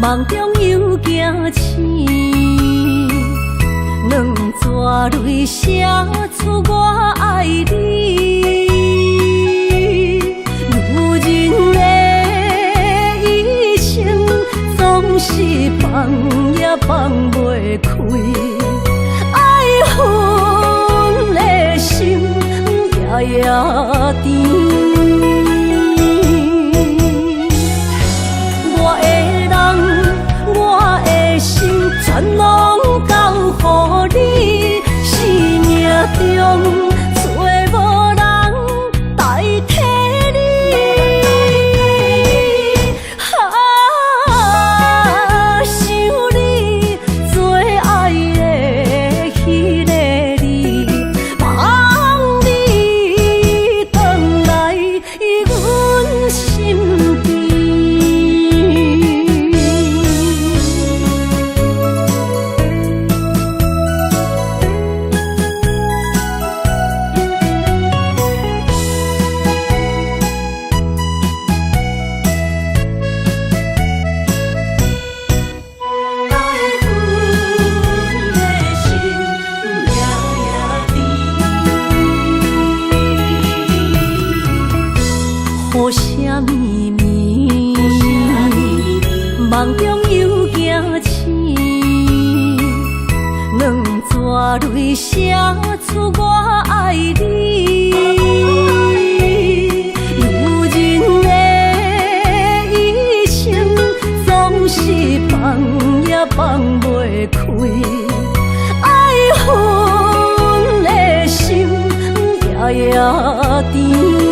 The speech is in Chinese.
梦中又惊醒，两撮泪写出我爱你。如今的一生，总是放也放袂开，爱恨的心夜夜甜。全拢交予你，生命中找无人代替你。想你最爱的迄个你，望你回来阮心边。雨声绵绵，梦中又惊醒，两撮泪写出我爱你。如今的一生，总是放也放袂开，爱恨的心夜夜甜。